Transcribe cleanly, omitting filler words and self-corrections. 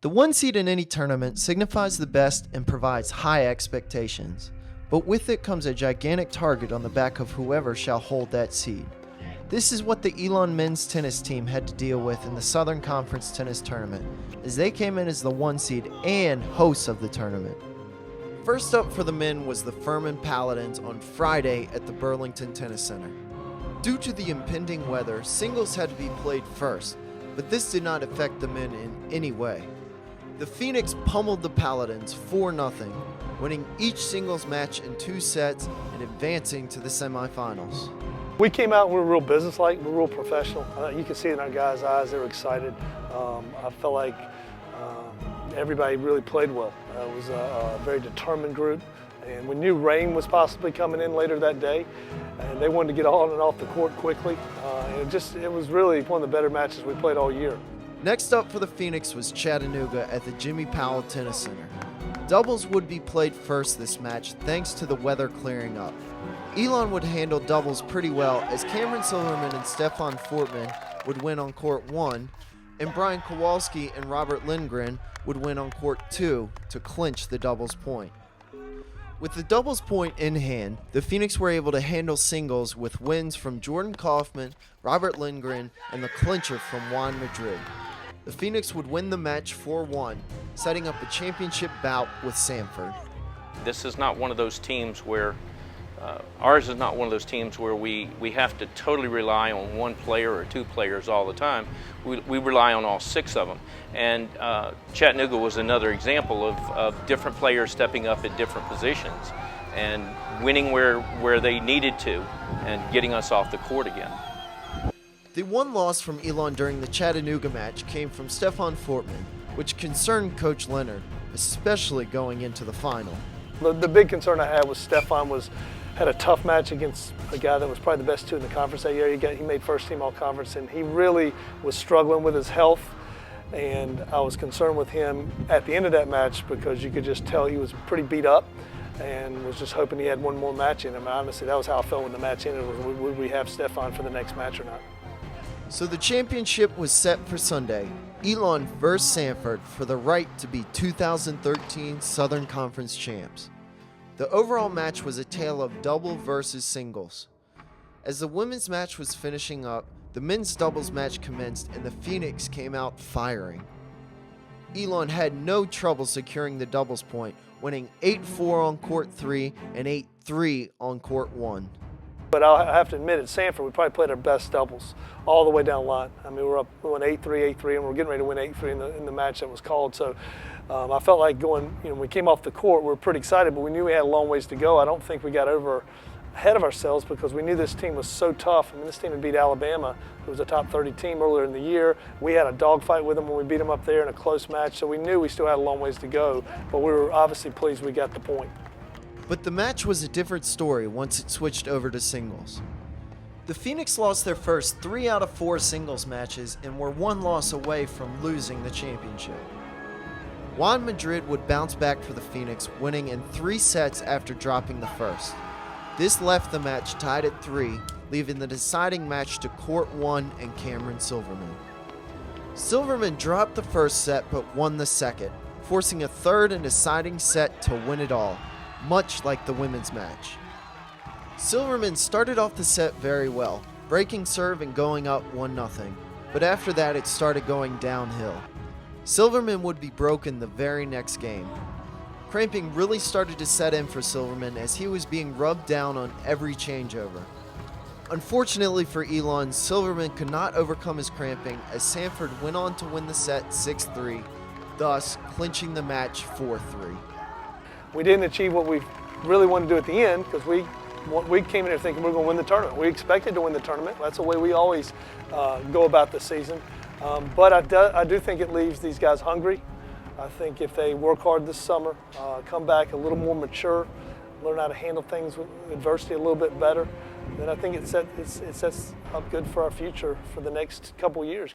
The one seed in any tournament signifies the best and provides high expectations, but with it comes a gigantic target on the back of whoever shall hold that seed. This is what the Elon men's tennis team had to deal with in the Southern Conference Tennis Tournament, as they came in as the one seed and hosts of the tournament. First up for the men was the Furman Paladins on Friday at the Burlington Tennis Center. Due to the impending weather, singles had to be played first, but this did not affect the men in any way. The Phoenix pummeled the Paladins 4-0, winning each singles match in 2 sets and advancing to the semifinals. We came out and we were real businesslike, we were real professional. You could see it in our guys' eyes, they were excited. I felt like everybody really played well. It was a very determined group, and we knew rain was possibly coming in later that day, and they wanted to get on and off the court quickly. It was really one of the better matches we played all year. Next up for the Phoenix was Chattanooga at the Jimmy Powell Tennis Center. Doubles would be played first this match thanks to the weather clearing up. Elon would handle doubles pretty well as Cameron Silverman and Stefan Fortman would win on court 1, and Brian Kowalski and Robert Lindgren would win on court 2 to clinch the doubles point. With the doubles point in hand, the Phoenix were able to handle singles with wins from Jordan Kaufman, Robert Lindgren, and the clincher from Juan Madrid. The Phoenix would win the match 4-1, setting up a championship bout with Sanford. This is not one of those teams where ours is not one of those teams where we have to totally rely on one player or 2 players all the time. We rely on all 6 of them. And Chattanooga was another example of different players stepping up at different positions and winning where they needed to and getting us off the court again. The one loss from Elon during the Chattanooga match came from Stefan Fortman, which concerned Coach Leonard, especially going into the final. The big concern I had was Stefan had a tough match against a guy that was probably the best 2 in the conference that year. He made first team all conference, and he really was struggling with his health, and I was concerned with him at the end of that match because you could just tell he was pretty beat up and was just hoping he had one more match in him. Honestly, that was how I felt when the match ended, was would we have Stefan for the next match or not. So the championship was set for Sunday, Elon vs. Sanford for the right to be 2013 Southern Conference champs. The overall match was a tale of double versus singles. As the women's match was finishing up, the men's doubles match commenced and the Phoenix came out firing. Elon had no trouble securing the doubles point, winning 8-4 on court 3 and 8-3 on court 1. But I have to admit, at Sanford, we probably played our best doubles all the way down the line. I mean, we went 8-3, 8-3, and we're getting ready to win 8-3 in the match that was called. So I felt like when we came off the court, we were pretty excited, but we knew we had a long ways to go. I don't think we got ahead of ourselves because we knew this team was so tough. I mean, this team had beat Alabama, who was a top 30 team earlier in the year. We had a dogfight with them when we beat them up there in a close match, so we knew we still had a long ways to go, but we were obviously pleased we got the point. But the match was a different story once it switched over to singles. The Phoenix lost their first 3 out of 4 singles matches and were 1 loss away from losing the championship. Juan Madrid would bounce back for the Phoenix, winning in 3 sets after dropping the first. This left the match tied at 3, leaving the deciding match to court 1 and Cameron Silverman. Silverman dropped the first set but won the second, forcing a third and deciding set to win it all, much like the women's match. Silverman started off the set very well, breaking serve and going up 1-0, but after that it started going downhill. Silverman would be broken the very next game. Cramping really started to set in for Silverman as he was being rubbed down on every changeover. Unfortunately for Elon, Silverman could not overcome his cramping as Sanford went on to win the set 6-3, thus clinching the match 4-3. We didn't achieve what we really wanted to do at the end because we came in here thinking we were going to win the tournament. We expected to win the tournament. That's the way we always go about the season. But I do think it leaves these guys hungry. I think if they work hard this summer, come back a little more mature, learn how to handle things with adversity a little bit better, then I think it sets up good for our future for the next couple years.